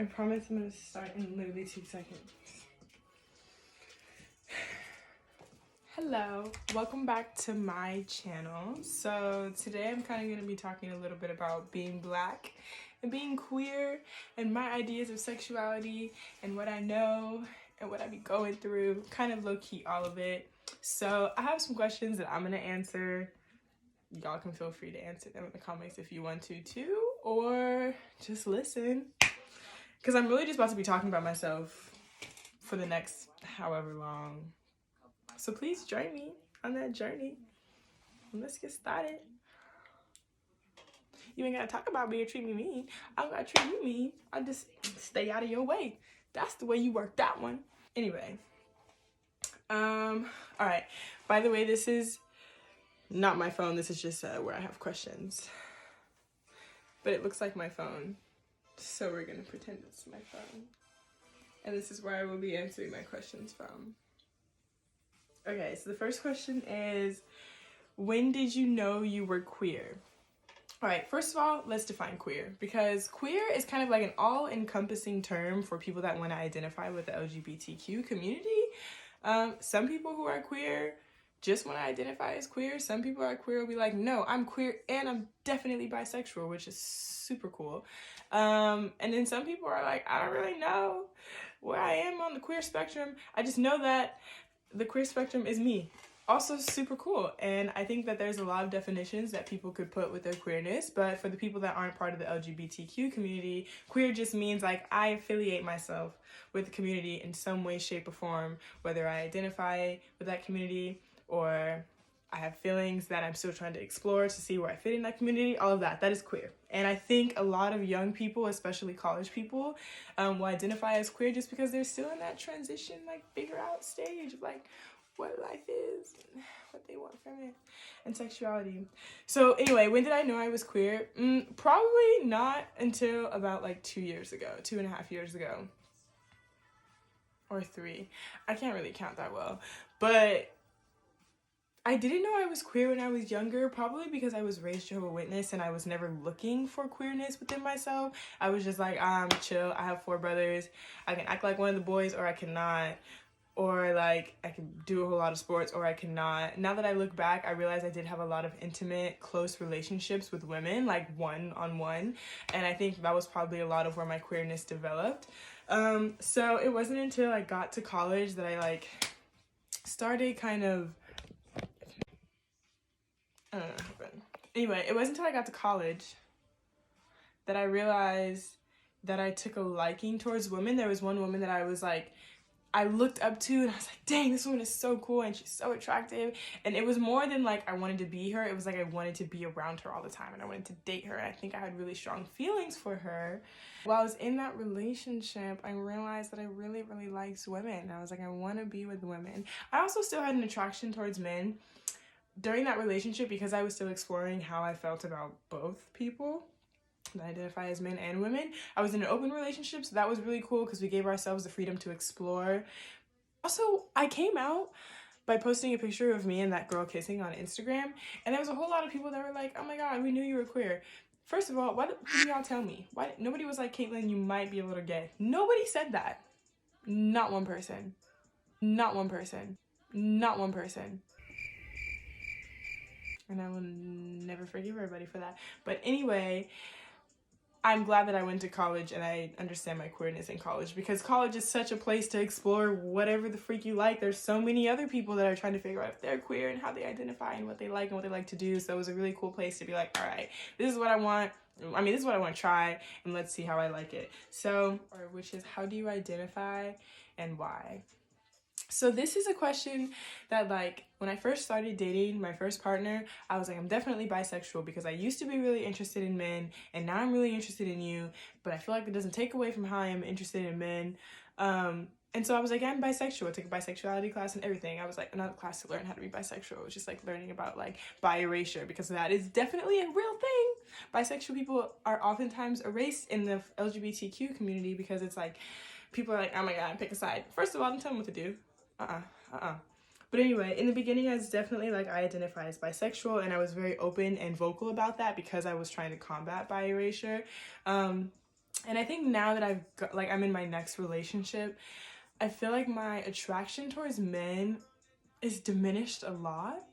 I promise I'm gonna start in literally 2 seconds. Hello, welcome back to my channel. So today I'm kind of going to be talking a little bit about being black and being queer and my ideas of sexuality and what I know and what I be going through, kind of low-key all of it. So I have some questions that I'm going to answer. Y'all can feel free to answer them in the comments if you want to too, or just listen. Because I'm really just about to be talking about myself for the next however long. So please join me on that journey. And let's get started. You ain't gotta talk about me or treat me mean. I don't gotta treat you mean. I just stay out of your way. That's the way you work that one. Anyway. Alright. By the way, this is not my phone. This is just where I have questions. But it looks like my phone. So we're gonna pretend it's my phone. And this is where I will be answering my questions from. Okay, so the first question is, when did you know you were queer? All right, first of all, let's define queer, because queer is kind of like an all-encompassing term for people that want to identify with the LGBTQ community. Some people who are queer just want to identify as queer. Some people are queer will be like, no, I'm queer and I'm definitely bisexual, which is super cool. And then some people are like, I don't really know where I am on the queer spectrum. I just know that the queer spectrum is me. Also super cool. And I think that there's a lot of definitions that people could put with their queerness, but for the people that aren't part of the LGBTQ community, queer just means like I affiliate myself with the community in some way, shape, or form, whether I identify with that community or I have feelings that I'm still trying to explore to see where I fit in that community, all of that. That is queer. And I think a lot of young people, especially college people, will identify as queer just because they're still in that transition, like figure out stage of like what life is, and what they want from it, and sexuality. So anyway, when did I know I was queer? Probably not until about like 2 years ago, 2.5 years ago. Or 3. I can't really count that well. But I didn't know I was queer when I was younger, probably because I was raised Jehovah's Witness and I was never looking for queerness within myself. I was just like, I'm chill. I have 4 brothers. I can act like one of the boys or I cannot. Or like I can do a whole lot of sports or I cannot. Now that I look back, I realize I did have a lot of intimate, close relationships with women, like one-on-one. And I think that was probably a lot of where my queerness developed. So it wasn't until I got to college that I like started kind of, I don't know what happened. Anyway, it wasn't until I got to college that I realized that I took a liking towards women. There was one woman that I was like, I looked up to and I was like, dang, this woman is so cool and she's so attractive. And it was more than like I wanted to be her. It was like I wanted to be around her all the time and I wanted to date her. And I think I had really strong feelings for her. While I was in that relationship, I realized that I really, really liked women. And I was like, I want to be with women. I also still had an attraction towards men during that relationship because I was still exploring how I felt about both people that identify as men and women. I was in an open relationship, so that was really cool because we gave ourselves the freedom to explore. Also, I came out by posting a picture of me and that girl kissing on Instagram, and there was a whole lot of people that were like, oh my god, we knew you were queer. First of all, why didn't y'all tell me? Why nobody was like, Caitlin, you might be a little gay. Nobody said that. Not one person. Not one person. Not one person. And I will never forgive everybody for that. But anyway, I'm glad that I went to college and I understand my queerness in college because college is such a place to explore whatever the freak you like. There's so many other people that are trying to figure out if they're queer and how they identify and what they like and what they like to do. So it was a really cool place to be like, all right, this is what I want. This is what I want to try and let's see how I like it. So, which is, how do you identify and why? So this is a question that, like, when I first started dating my first partner, I was like, I'm definitely bisexual because I used to be really interested in men and now I'm really interested in you, but I feel like it doesn't take away from how I am interested in men. And so I was like, I'm bisexual. I took a bisexuality class and everything. I was like, another class to learn how to be bisexual. It was just like learning about like bi erasure because that is definitely a real thing. Bisexual people are oftentimes erased in the LGBTQ community because it's like, people are like, oh my god, pick a side. First of all, don't tell me what to do. But anyway, in the beginning, I was definitely like, I identify as bisexual, and I was very open and vocal about that because I was trying to combat bi erasure. And I think now that I'm in my next relationship, I feel like my attraction towards men is diminished a lot,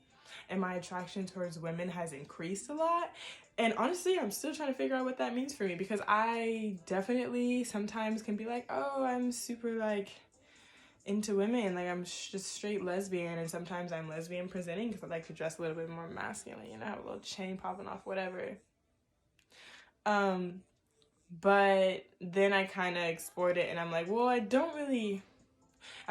and my attraction towards women has increased a lot. And honestly, I'm still trying to figure out what that means for me, because I definitely sometimes can be like, oh, I'm super like into women, like I'm just straight lesbian, and sometimes I'm lesbian presenting because I like to dress a little bit more masculine, you know, have a little chain popping off, whatever. But then I kind of explored it, and I'm like, well, I'm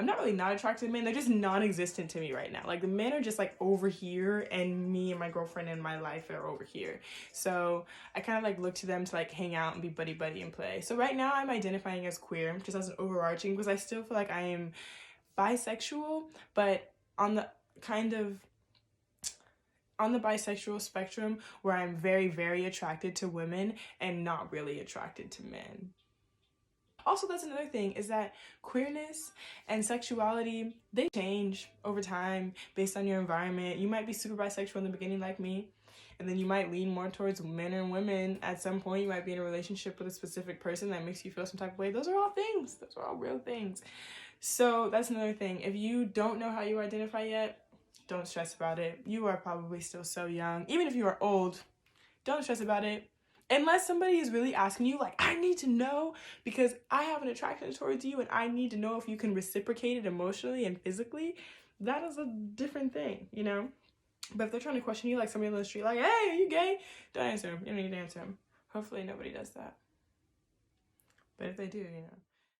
not really not attracted to men. They're just non-existent to me right now. Like the men are just like over here, and me and my girlfriend in my life are over here. So I kind of like look to them to like hang out and be buddy buddy and play. So right now I'm identifying as queer, just as an overarching, because I still feel like I am bisexual, but on the kind of on the bisexual spectrum where I'm very, very attracted to women and not really attracted to men. Also, that's another thing, is that queerness and sexuality, they change over time based on your environment. You might be super bisexual in the beginning like me, and then you might lean more towards men and women. At some point, you might be in a relationship with a specific person that makes you feel some type of way. Those are all things. Those are all real things. So that's another thing. If you don't know how you identify yet, don't stress about it. You are probably still so young. Even if you are old, don't stress about it. Unless somebody is really asking you, like, I need to know because I have an attraction towards you and I need to know if you can reciprocate it emotionally and physically, that is a different thing, you know? But if they're trying to question you, like somebody on the street, like, hey, are you gay? Don't answer them. You don't need to answer them. Hopefully nobody does that. But if they do, you know.